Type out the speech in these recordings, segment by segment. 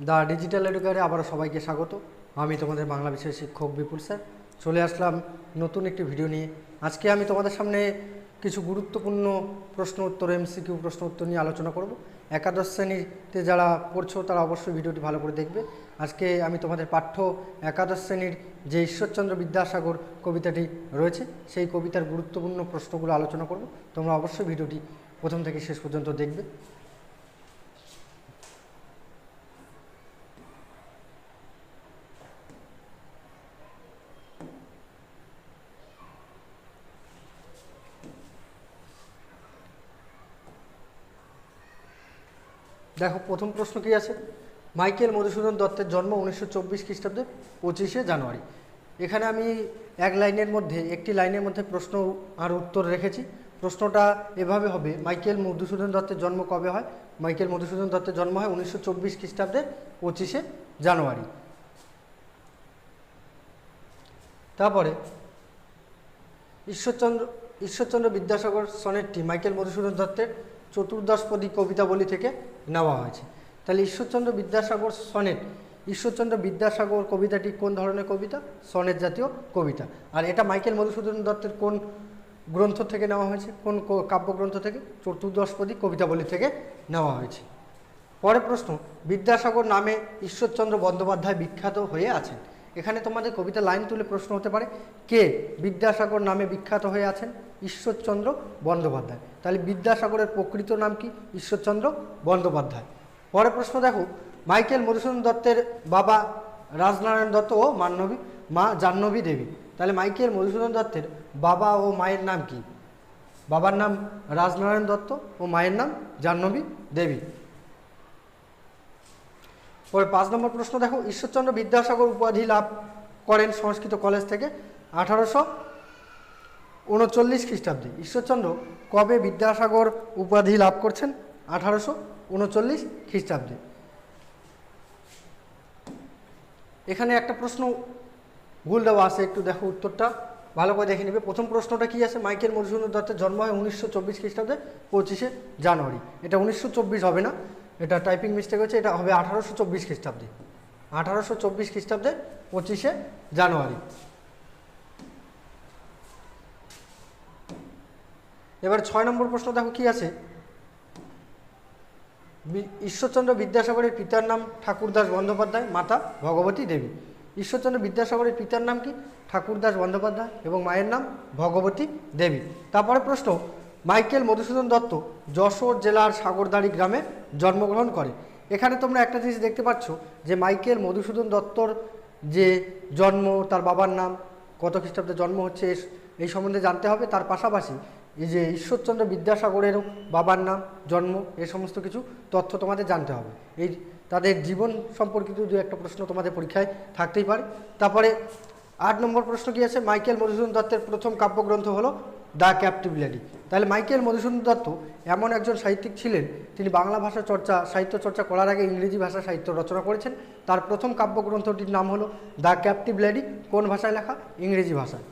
The digital এডুকেয়ারে আবারও সবাইকে স্বাগত। আমি তোমাদের বাংলা বিষয়ের শিক্ষক বিপুল স্যার চলে আসলাম নতুন একটি ভিডিও নিয়ে। আজকে আমি তোমাদের সামনে কিছু গুরুত্বপূর্ণ প্রশ্ন উত্তর এমসিকিউ প্রশ্ন উত্তর নিয়ে আলোচনা করব। একাদশ শ্রেণীতে যারা পড়ছো তারা অবশ্যই ভিডিওটি ভালো করে দেখবে। আজকে আমি তোমাদের পাঠ্য একাদশ শ্রেণীর যে ঈশ্বরচন্দ্র বিদ্যাসাগর কবিতাটি রয়েছে সেই কবিতার গুরুত্বপূর্ণ প্রশ্নগুলো আলোচনা করব। তোমরা অবশ্যই ভিডিওটি প্রথম থেকে শেষ পর্যন্ত দেখবে। দেখো প্রথম প্রশ্ন কি আছে, মাইকেল মধুসূদন দত্তের জন্ম 1924 খ্রিস্টাব্দে 25শে জানুয়ারি। এখানে আমি একটি লাইনের মধ্যে প্রশ্ন আর উত্তর রেখেছি। প্রশ্নটা এভাবে হবে, মাইকেল মধুসূদন দত্তের জন্ম কবে হয়? মাইকেল মধুসূদন দত্তের জন্ম হয় 1924 খ্রিস্টাব্দের 25শে জানুয়ারি। তারপরে ঈশ্বরচন্দ্র বিদ্যাসাগর সনেটটি মাইকেল মধুসূদন দত্তের চতুর্দশপদী কবিতাবলী থেকে নেওয়া হয়েছে। তাহলে ঈশ্বরচন্দ্র বিদ্যাসাগর কবিতাটি কোন ধরনের কবিতা? সনেট জাতীয় কবিতা। আর এটা মাইকেল মধুসূদন দত্তের কোন গ্রন্থ থেকে নেওয়া হয়েছে? কোন কাব্যগ্রন্থ থেকে? চতুর্দশপদী কবিতাবলী থেকে নেওয়া হয়েছে। পরের প্রশ্ন, বিদ্যাসাগর নামে ঈশ্বরচন্দ্র বন্দ্যোপাধ্যায় বিখ্যাত হয়ে আছেন। এখানে তোমাদের কবিতা লাইন তুলে প্রশ্ন হতে পারে, কে বিদ্যাসাগর নামে বিখ্যাত হয়ে আছেন? ঈশ্বরচন্দ্র বন্দ্যোপাধ্যায়। তাহলে বিদ্যাসাগরের প্রকৃত নাম কি? ঈশ্বরচন্দ্র বন্দ্যোপাধ্যায়। পরের প্রশ্ন দেখো, মাইকেল মধুসূদন দত্তের বাবা রাজনারায়ণ দত্ত ও মা জাহ্নবী দেবী। তাহলে মাইকেল মধুসূদন দত্তের বাবা ও মায়ের নাম কি? বাবার নাম রাজনারায়ণ দত্ত ও মায়ের নাম জাহ্নবী দেবী। পরে 5 নম্বর প্রশ্ন দেখো, ঈশ্বরচন্দ্র বিদ্যাসাগর উপাধি লাভ করেন সংস্কৃত কলেজ থেকে 1839 খ্রিস্টাব্দে। ঈশ্বরচন্দ্র কবে বিদ্যাসাগর উপাধি লাভ করছেন? 1839 খ্রিস্টাব্দে। এখানে একটা প্রশ্ন ভুল দেওয়া আছে, একটু দেখো উত্তরটা ভালো করে দেখে নেবে। প্রথম প্রশ্নটা কি আছে, মাইকেল মধুসূদন দত্তের জন্ম হয় 1924 খ্রিস্টাব্দে 25শে জানুয়ারি। এটা 1924 হবে না, এটা টাইপিং মিস্টেক হচ্ছে, এটা হবে 1824 খ্রিস্টাব্দে। 1824 খ্রিস্টাব্দে 25শে জানুয়ারি। এবার 6 নম্বর প্রশ্ন দেখো কি আছে, ঈশ্বরচন্দ্র বিদ্যাসাগরের পিতার নাম ঠাকুরদাস বন্দ্যোপাধ্যায়, মাতা ভগবতী দেবী। ঈশ্বরচন্দ্র বিদ্যাসাগরের পিতার নাম কি? ঠাকুরদাস বন্দ্যোপাধ্যায় এবং মায়ের নাম ভগবতী দেবী। তারপরে প্রশ্ন, মাইকেল মধুসূদন দত্ত যশোর জেলার সাগরদাড়ি গ্রামে জন্মগ্রহণ করে। এখানে তোমরা একটা জিনিস দেখতে পাচ্ছ যে মাইকেল মধুসূদন দত্তর যে জন্ম, তার বাবার নাম, কত খ্রিস্টাব্দে জন্ম হচ্ছে এই সম্বন্ধে জানতে হবে। তার পাশাপাশি এই যে ঈশ্বরচন্দ্র বিদ্যাসাগরেরও বাবার নাম, জন্ম, এ সমস্ত কিছু তথ্য তোমাদের জানতে হবে। এই তাদের জীবন সম্পর্কিত দু একটা প্রশ্ন তোমাদের পরীক্ষায় থাকতেই পারে। তারপরে 8 নম্বর প্রশ্ন কি আছে, মাইকেল মধুসূদন দত্তের প্রথম কাব্যগ্রন্থ হলো দ্য ক্যাপটিভ লেডি। তাহলে মাইকেল মধুসূদন দত্ত এমন একজন সাহিত্যিক ছিলেন, তিনি বাংলা ভাষা সাহিত্য চর্চা করার আগে ইংরেজি ভাষা সাহিত্য রচনা করেছেন। তার প্রথম কাব্যগ্রন্থটির নাম হলো দ্য ক্যাপটিভ লেডি। কোন ভাষায় লেখা? ইংরেজি ভাষায়।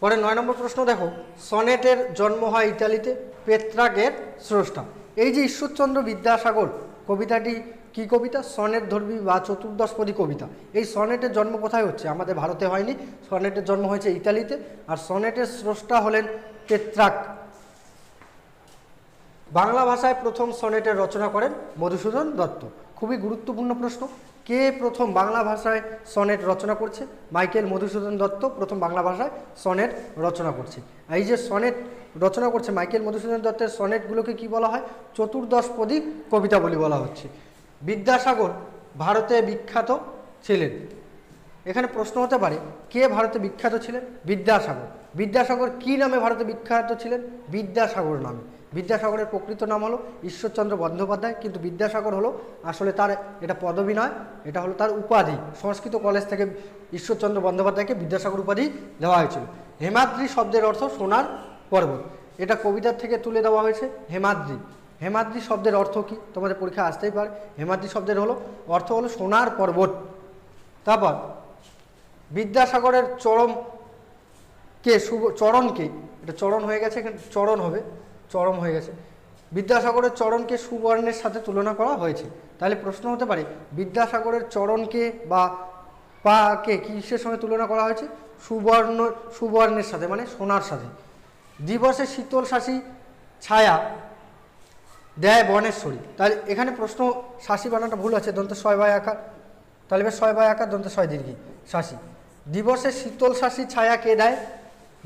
পরে 9 নম্বর প্রশ্ন দেখো, সনেটের জন্ম হয় ইতালিতে, পেত্রাকের স্রষ্টা। এই যে ঈশ্বরচন্দ্র বিদ্যাসাগর কবিতাটি কি কবিতা? সনেট ধর্মী বা চতুর্দশপদী কবিতা। এই সনেটের জন্ম কোথায় হচ্ছে? আমাদের ভারতে হয়নি, সনেটের জন্ম হয়েছে ইতালিতে। আর সনেটের স্রষ্টা হলেন পেত্রাক। বাংলা ভাষায় প্রথম সনেটের রচনা করেন মধুসূদন দত্ত। খুবই গুরুত্বপূর্ণ প্রশ্ন, কে প্রথম বাংলা ভাষায় সনেট রচনা করছে? মাইকেল মধুসূদন দত্ত প্রথম বাংলা ভাষায় সনেট রচনা করছে। এই যে সনেট রচনা করছে মাইকেল মধুসূদন দত্তের সনেটগুলোকে কি বলা হয়? চতুর্দশপদী কবিতাবলী বলা হচ্ছে। বিদ্যাসাগর ভারতে বিখ্যাত ছিলেন। এখানে প্রশ্ন হতে পারে, কে ভারতে বিখ্যাত ছিলেন? বিদ্যাসাগর। বিদ্যাসাগর কি নামে ভারতে বিখ্যাত ছিলেন? বিদ্যাসাগর নামে। বিদ্যাসাগরের প্রকৃত নাম হলো ঈশ্বরচন্দ্র বন্দ্যোপাধ্যায়, কিন্তু বিদ্যাসাগর হলো আসলে তার এটা পদবী নয়, এটা হলো তার উপাধি। সংস্কৃত কলেজ থেকে ঈশ্বরচন্দ্র বন্দ্যোপাধ্যায়কে বিদ্যাসাগর উপাধি দেওয়া হয়েছিল। হেমাদ্রি শব্দের অর্থ সোনার পর্বত। এটা কবিতার থেকে তুলে দেওয়া হয়েছে। হেমাদ্রি, হেমাদ্রি শব্দের অর্থ কি? তোমাদের পরীক্ষা আসতেই পারে। হেমাদ্রি শব্দের অর্থ হলো সোনার পর্বত। তারপর বিদ্যাসাগরের চরণকে, এটা চরণ হয়ে গেছে, এখানে চরণ হবে। চরম হয়ে গেছে। বিদ্যাসাগরের চরণকে সুবর্ণের সাথে তুলনা করা হয়েছে। তাহলে প্রশ্ন হতে পারে বিদ্যাসাগরের চরণকে বা পাকে কিসের সঙ্গে তুলনা করা হয়েছে? সুবর্ণের সাথে, মানে সোনার সাথে। দিবসে শীতল শাসী ছায়া দেয় বনেশ্বরী। তাহলে এখানে প্রশ্ন, শাসী বানানটা ভুল আছে, দন্ত ছয় বাই আকার, তাহলে এবার ছয় বাই আকার দন্ত ছয় দীর্ঘী শাসী। দিবসে শীতল শাসী ছায়া কে দেয়?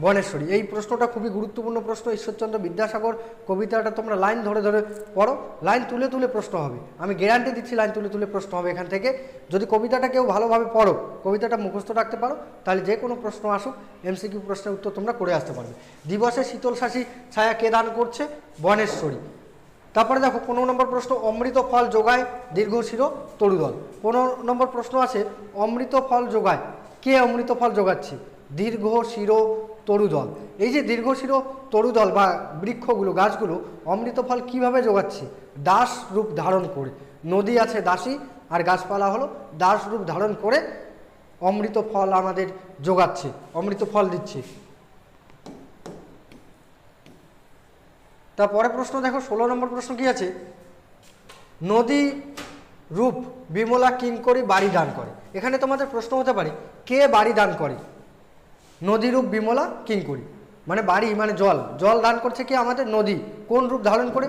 বনেশ্বরী। এই প্রশ্নটা খুবই গুরুত্বপূর্ণ প্রশ্ন। ঈশ্বরচন্দ্র বিদ্যাসাগর কবিতাটা তোমরা লাইন ধরে ধরে পড়ো, লাইন তুলে তুলে প্রশ্ন হবে, আমি গ্যারান্টি দিচ্ছি লাইন তুলে তুলে প্রশ্ন হবে এখান থেকে। যদি কবিতাটা কেউ ভালোভাবে পড়ো, কবিতাটা মুখস্থ রাখতে পারো, তাহলে যে কোনো প্রশ্ন আসুক এমসিকিউ প্রশ্নের উত্তর তোমরা করে আসতে পারবে। দিবসে শীতল শাসী ছায়া কে দান করছে? বনেশ্বরী। তারপরে দেখো 15 নম্বর প্রশ্ন, অমৃত ফল যোগায় দীর্ঘশির তরুদল। 15 নম্বর প্রশ্ন আছে অমৃত ফল যোগায়, কে অমৃত ফল যোগাচ্ছে? দীর্ঘশির তরুদল। এই যে দীর্ঘশির তরুদল বা বৃক্ষগুলো, গাছগুলো অমৃত ফল কীভাবে যোগাচ্ছে? দাস রূপ ধারণ করে। নদী আছে দাসী, আর গাছপালা হলো দাস রূপ ধারণ করে অমৃত ফল আমাদের যোগাচ্ছে, অমৃত ফল দিচ্ছে। তারপরে প্রশ্ন দেখো 16 নম্বর প্রশ্ন কি আছে? নদী রূপ বিমলা কিঙ্করী বাড়ি দান করে। এখানে তোমাদের প্রশ্ন হতে পারে কে বাড়ি দান করে? নদীরূপ বিমলা কিঙ্করী, মানে বাড়ি মানে জল, জল দান করছে কে? আমাদের নদী। কোন রূপ ধারণ করে?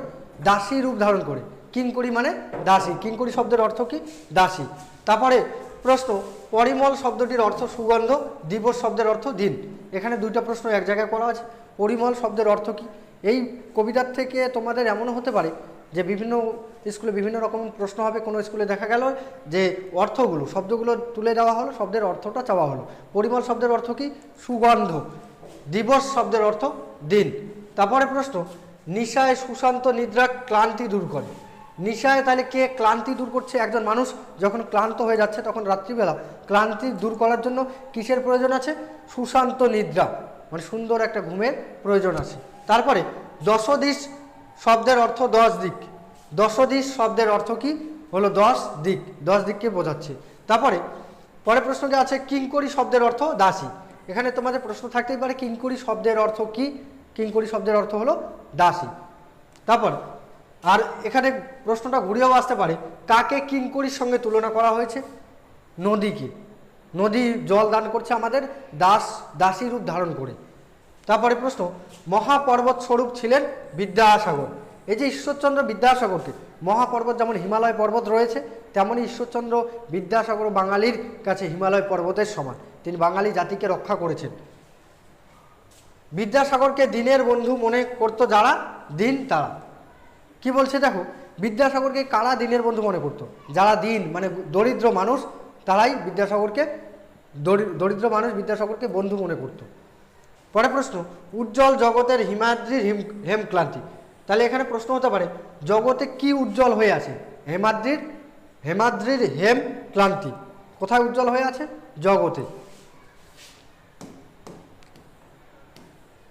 দাসী রূপ ধারণ করে। কিঙ্করী মানে দাসী, কিঙ্করী শব্দের অর্থ কি? দাসী। তারপরে প্রশ্ন, পরিমল শব্দটির অর্থ সুগন্ধ, দিবস শব্দের অর্থ দিন। এখানে দুইটা প্রশ্ন এক জায়গায় করা আছে। পরিমল শব্দের অর্থ কি? এই কবিতার থেকে তোমাদের এমনও হতে পারে যে বিভিন্ন স্কুলে বিভিন্ন রকম প্রশ্ন হবে, কোনো স্কুলে দেখা গেল যে অর্থগুলো, শব্দগুলো তুলে দেওয়া হলো, শব্দের অর্থটা চাওয়া হলো। পরিমল শব্দের অর্থ কি? সুগন্ধ। দিবস শব্দের অর্থ দিন। তারপরে প্রশ্ন, নিশায় সুশান্ত নিদ্রা ক্লান্তি দূর করে। নিশায় তাহলে কে ক্লান্তি দূর করছে? একজন মানুষ যখন ক্লান্ত হয়ে যাচ্ছে তখন রাত্রিবেলা ক্লান্তি দূর করার জন্য কিসের প্রয়োজন আছে? সুশান্ত নিদ্রা, মানে সুন্দর একটা ঘুমের প্রয়োজন আছে। তারপরে দশদিশ শব্দের অর্থ 10 দিক। দশদিশ শব্দের অর্থ কি? হলো 10 দিক, 10 দিককে বোঝাচ্ছে। তারপরে পরের প্রশ্নটি আছে কিঙ্করী শব্দের অর্থ দাসী। এখানে তোমাদের প্রশ্ন থাকতেই পারে কিঙ্করী শব্দের অর্থ কি? কিঙ্করী শব্দের অর্থ হলো দাসী। তারপর আর এখানে প্রশ্নটা ঘুরিয়েও আসতে পারে, কাকে কিঙ্করীর সঙ্গে তুলনা করা হয়েছে? নদীকে। নদী জল দান করছে আমাদের, দাসী রূপ ধারণ করে। তারপরে প্রশ্ন, মহাপর্বত স্বরূপ ছিলেন বিদ্যাসাগর। এই যে ঈশ্বরচন্দ্র বিদ্যাসাগরকে, মহাপর্বত যেমন হিমালয় পর্বত রয়েছে, তেমনই ঈশ্বরচন্দ্র বিদ্যাসাগর বাঙালির কাছে হিমালয় পর্বতের সমান। তিনি বাঙালি জাতিকে রক্ষা করেছেন। বিদ্যাসাগরকে দিনের বন্ধু মনে করতো যারা, দিন তারা। কি বলছে দেখো, বিদ্যাসাগরকে কারা দিনের বন্ধু মনে করতো? যারা দিন মানে দরিদ্র মানুষ, তারাই বিদ্যাসাগরকে, দরিদ্র মানুষ বিদ্যাসাগরকে বন্ধু মনে করতো। পরে প্রশ্ন, উজ্জ্বল জগতের হিমাদ্রির হেমক্লান্তি। তাহলে এখানে প্রশ্ন হতে পারে জগতে কি উজ্জ্বল হয়ে আছে? হেমাদ্রির হেম ক্লান্তি। কোথায় উজ্জ্বল হয়ে আছে? জগতে।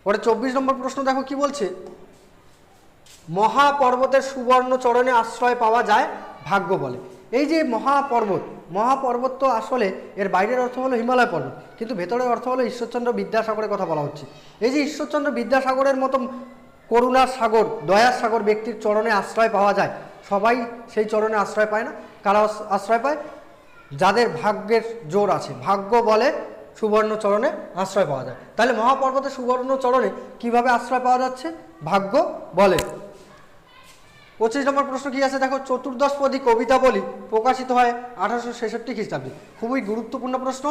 পরে 24 নম্বর প্রশ্ন দেখো কি বলছে, মহাপর্বতের সুবর্ণ চরণে আশ্রয় পাওয়া যায় ভাগ্য বলে। এই যে মহাপর্বত তো আসলে এর বাইরের অর্থ হলো হিমালয় পর্বত, কিন্তু ভেতরের অর্থ হলো ঈশ্বরচন্দ্র বিদ্যাসাগরের কথা বলা হচ্ছে। এই যে ঈশ্বরচন্দ্র বিদ্যাসাগরের মতো করুণার সাগর, দয়ার সাগর ব্যক্তির চরণে আশ্রয় পাওয়া যায়, সবাই সেই চরণে আশ্রয় পায় না। কারা আশ্রয় পায়? যাদের ভাগ্যের জোর আছে, ভাগ্য বলে সুবর্ণ চরণে আশ্রয় পাওয়া যায়। তাহলে মহাপর্বতের সুবর্ণ চরণে কিভাবে আশ্রয় পাওয়া যাচ্ছে? ভাগ্য বলে। 25 নম্বর প্রশ্ন কি আছে দেখো, চতুর্দশপদী কবিতাবলী প্রকাশিত হয় 1866 খ্রিস্টাব্দে। খুবই গুরুত্বপূর্ণ প্রশ্ন।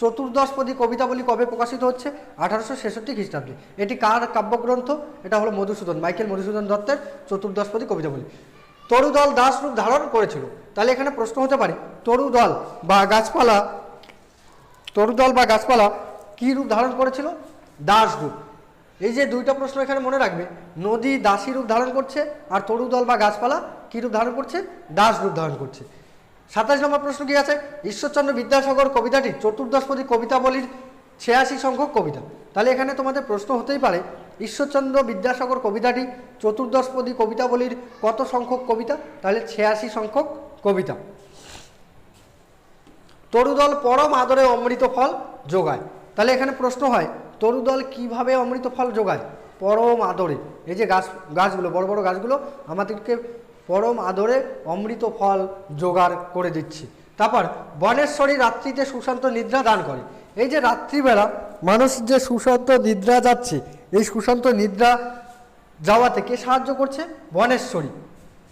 চতুর্দশপদী কবিতাবলী কবে প্রকাশিত হচ্ছে? 1866 খ্রিস্টাব্দে। এটি কার কাব্যগ্রন্থ? এটা হলো মাইকেল মধুসূদন দত্তের চতুর্দশপদী কবিতাবলী। তরুদল দাস রূপ ধারণ করেছিল। তাহলে এখানে প্রশ্ন হতে পারে তরুদল বা গাছপালা কি রূপ ধারণ করেছিল? দাস রূপ। এই যে দুইটা প্রশ্ন এখানে মনে রাখবে, নদী দাসী রূপ ধারণ করছে, আর তরুদল বা গাছপালা কি রূপ ধারণ করছে? দাস রূপ ধারণ করছে। 27 নম্বর প্রশ্ন কি আছে, ঈশ্বরচন্দ্র বিদ্যাসাগর কবিতাটি চতুর্দশপদী কবিতাবলীর 86 সংখ্যক কবিতা। তাহলে এখানে তোমাদের প্রশ্ন হতেই পারে ঈশ্বরচন্দ্র বিদ্যাসাগর কবিতাটি চতুর্দশপদী কবিতাবলীর কত সংখ্যক কবিতা? তাহলে 86 সংখ্যক কবিতা। তরুদল পরম আদরে অমৃত ফল যোগায়। তাহলে এখানে প্রশ্ন হয় তরুদল কিভাবে অমৃত ফল যোগায়? পরম আদরে, এই যে গাছগুলো বড় বড় গাছগুলো আমাদেরকে পরম আদরে অমৃত ফল জোগাড় করে দিচ্ছে। তারপর বনেশ্বরী রাত্রিতে সুশান্ত নিদ্রা দান করে। এই যে রাত্রিবেলা মানুষ যে সুশান্ত নিদ্রা যাচ্ছে, এই সুশান্ত নিদ্রা যাওয়াতে কে সাহায্য করছে? বনেশ্বরী।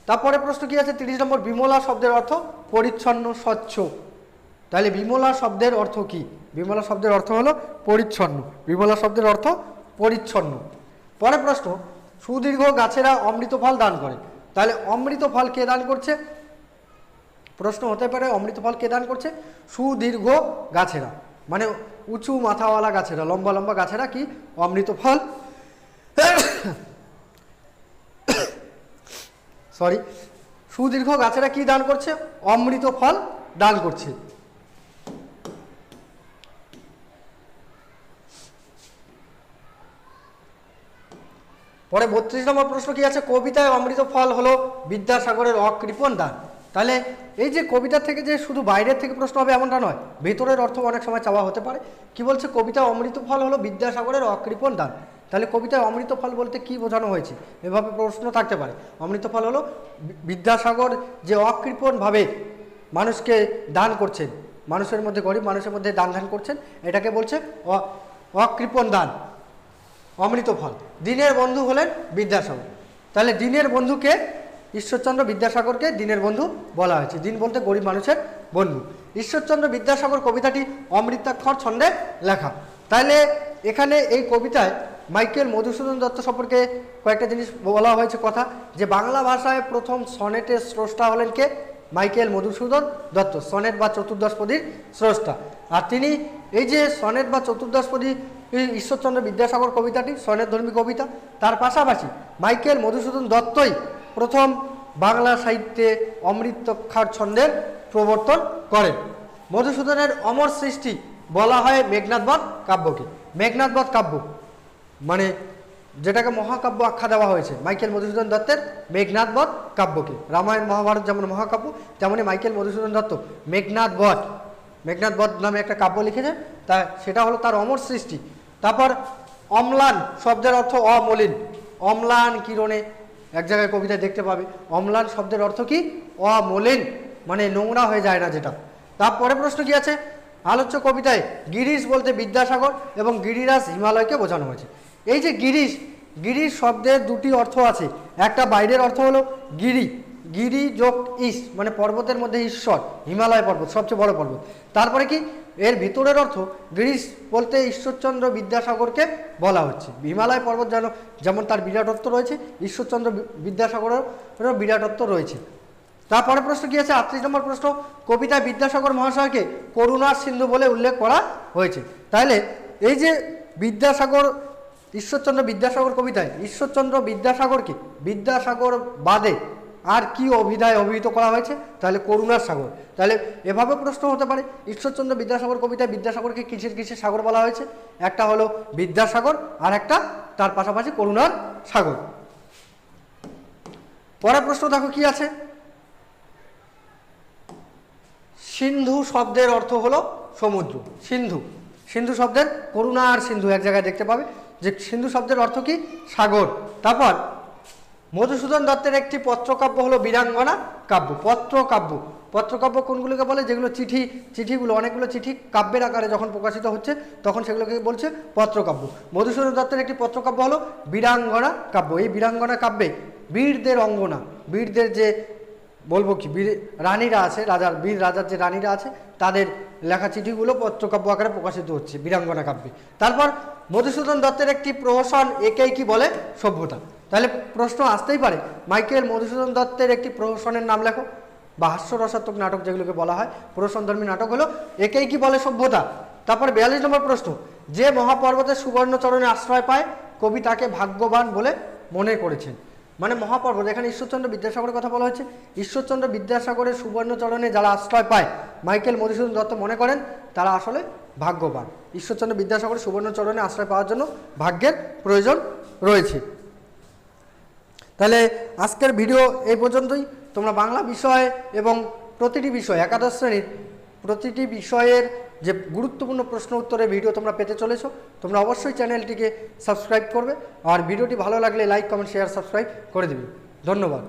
তারপরে প্রশ্ন কি আছে 30 নম্বর, বিমলা শব্দের অর্থ পরিচ্ছন্ন স্বচ্ছ। তাহলে বিমলা শব্দের অর্থ কি? বিমলা শব্দের অর্থ হলো পরিচ্ছন্ন। বিমলা শব্দের অর্থ পরিচ্ছন্ন। পরের প্রশ্ন, সুদীর্ঘ গাছেরা অমৃত ফল দান করে। তাহলে অমৃত ফল কে দান করছে? প্রশ্ন হতে পারে অমৃত ফল কে দান করছে? সুদীর্ঘ গাছেরা, মানে উঁচু মাথাওয়ালা গাছেরা, লম্বা লম্বা গাছেরা কি অমৃত ফল সুদীর্ঘ গাছেরা কি দান করছে? অমৃত ফল দান করছে। পরে 32 নম্বর প্রশ্ন কি আছে, কবিতায় অমৃত ফল হলো বিদ্যাসাগরের অকৃপণ দান। তাহলে এই যে কবিতা থেকে যে শুধু বাইরের থেকে প্রশ্ন হবে এমনটা নয়, ভেতরের অর্থ অনেক সময় চাওয়া হতে পারে। কি বলছে? কবিতায় অমৃত ফল হলো বিদ্যাসাগরের অকৃপণ দান। তাহলে কবিতায় অমৃত ফল বলতে কি বোঝানো হয়েছে? এভাবে প্রশ্ন থাকতে পারে। অমৃত ফল হলো বিদ্যাসাগর যে অকৃপণভাবে মানুষকে দান করছেন, মানুষের মধ্যে, গরিব মানুষের মধ্যে দান করছেন, এটাকে বলছে অকৃপণ দান, অমৃত ফল। দীনের বন্ধু হলেন বিদ্যাসাগর। তাহলে দীনের বন্ধুকে, ঈশ্বরচন্দ্র বিদ্যাসাগরকে দীনের বন্ধু বলা হয়েছে। দীন বলতে গরিব মানুষের বন্ধু। ঈশ্বরচন্দ্র বিদ্যাসাগর কবিতাটি অমৃতাক্ষর ছন্দে লেখা। তাহলে এখানে এই কবিতায় মাইকেল মধুসূদন দত্ত সম্পর্কে কয়েকটা জিনিস বলা হয়েছে কথা, যে বাংলা ভাষায় প্রথম সনেটের স্রষ্টা হলেন কে? মাইকেল মধুসূদন দত্ত, সনেট বা চতুর্দশপদীর স্রষ্টা। আর তিনি এই যে সনেট বা চতুর্দশপদী ঈশ্বরচন্দ্র বিদ্যাসাগর কবিতাটি সনেট ধর্মী কবিতা, তার পাশাপাশি মাইকেল মধুসূদন দত্তই প্রথম বাংলা সাহিত্যে অমৃতাক্ষর ছন্দের প্রবর্তন করেন। মধুসূদনের অমর সৃষ্টি বলা হয় মেঘনাদবধ কাব্যকে। মেঘনাদবধ কাব্য মানে যেটাকে মহাকাব্য আখ্যা দেওয়া হয়েছে মাইকেল মধুসূদন দত্তের মেঘনাদবধ কাব্যকে। রামায়ণ মহাভারত যেমন মহাকাব্য, তেমনি মাইকেল মধুসূদন দত্ত মেঘনাদবধ নামে একটা কাব্য লিখেছেন, তা সেটা হলো তার অমর সৃষ্টি। তারপর অম্লান শব্দের অর্থ অমলিন। অম্লান কিরণে এক জায়গায় কবিতায় দেখতে পাবে। অম্লান শব্দের অর্থ কি? অমলিন, মানে নোংরা হয়ে যায় না যেটা। তারপরে প্রশ্ন কি আছে, আলোচ্য কবিতায় গিরিশ বলতে বিদ্যাসাগর এবং গিরিরাজ হিমালয়কে বোঝানো হয়েছে। এই যে গিরিশ শব্দের দুটি অর্থ আছে। একটা বাইরের অর্থ হলো গিরি যোগ ইস, মানে পর্বতের মধ্যে ঈশ্বর, হিমালয় পর্বত সবচেয়ে বড় পর্বত। তারপরে কি এর ভিতরের অর্থ, গিরিশ বলতে ঈশ্বরচন্দ্র বিদ্যাসাগরকে বলা হচ্ছে। হিমালয় পর্বত যেমন তার বিরাটত্ব রয়েছে, ঈশ্বরচন্দ্র বিদ্যাসাগরেরও বিরাটত্ব রয়েছে। তারপরে প্রশ্ন কি আছে 38 নম্বর প্রশ্ন, কবিতায় বিদ্যাসাগর মহাশয়কে করুণার সিন্ধু বলে উল্লেখ করা হয়েছে। তাহলে এই যে ঈশ্বরচন্দ্র বিদ্যাসাগর কবিতায় ঈশ্বরচন্দ্র বিদ্যাসাগরকে বিদ্যাসাগর বাদে আর কি অভিহিত করা হয়েছে? তাহলে করুণার সাগর। তাহলে এভাবে প্রশ্ন হতে পারে, ঈশ্বরচন্দ্র বিদ্যাসাগর কবিতায় বিদ্যাসাগরকে কিসের সাগর বলা হয়েছে? একটা হলো বিদ্যাসাগর, আর একটা তার পাশাপাশি করুণার সাগর। পরের প্রশ্ন দেখো কি আছে, সিন্ধু শব্দের অর্থ হলো সমুদ্র। সিন্ধু শব্দের করুণার সিন্ধু এক জায়গায় দেখতে পাবে, যে সিন্ধু শব্দের অর্থ কি? সাগর। তারপর মধুসূদন দত্তের একটি পত্রকাব্য হলো বীরাঙ্গনা কাব্য। পত্রকাব্য কোনগুলোকে বলে? যেগুলো চিঠিগুলো, অনেকগুলো চিঠি কাব্যের আকারে যখন প্রকাশিত হচ্ছে তখন সেগুলোকে বলছে পত্রকাব্য। মধুসূদন দত্তের একটি পত্রকাব্য হলো বীরাঙ্গনা কাব্য। এই বীরাঙ্গনা কাব্যে বীরদের অঙ্গনা, বীরদের যে বলবো কি রানীরা আছে, রাজার যে রানীরা আছে তাদের লেখা চিঠিগুলো পত্রকাব্য আকারে প্রকাশিত হচ্ছে বীরাঙ্গনা কাব্যে। তারপর মধুসূদন দত্তের একটি প্রহসন একেই কি বলে? সভ্যতা। তাহলে প্রশ্ন আসতেই পারে, মাইকেল মধুসূদন দত্তের একটি প্রহসনের নাম লেখো, বা হাস্যরসাত্মক নাটক যেগুলোকে বলা হয়, প্রহসনধর্মী নাটক হলো একেই কি বলে? সভ্যতা। তারপর 42 নম্বর প্রশ্ন, যে মহাপর্বতের সুবর্ণচরণে আশ্রয় পায় কবি তাকে ভাগ্যবান বলে মনে করেছেন। মানে মহাপর্বত, এখানে ঈশ্বরচন্দ্র বিদ্যাসাগরের কথা বলা হয়েছে। ঈশ্বরচন্দ্র বিদ্যাসাগরের সুবর্ণচরণে যারা আশ্রয় পায় মাইকেল মধুসূদন দত্ত মনে করেন তারা আসলে ভাগ্যবান। ঈশ্বরচন্দ্র বিদ্যাসাগরের সুবর্ণচরণে আশ্রয় পাওয়ার জন্য ভাগ্যের প্রয়োজন রয়েছে। তাহলে আজকের ভিডিও এই পর্যন্তই। তোমরা বাংলা বিষয় এবং প্রতিটি বিষয় একাদশ শ্রেণীর প্রতিটি বিষয়ের যে গুরুত্বপূর্ণ প্রশ্ন উত্তরের ভিডিও তোমরা পেতে চলেছো, তোমরা অবশ্যই চ্যানেলটিকে সাবস্ক্রাইব করবে। আর ভিডিওটি ভালো লাগলে লাইক, কমেন্ট, শেয়ার, সাবস্ক্রাইব করে দেবে। ধন্যবাদ।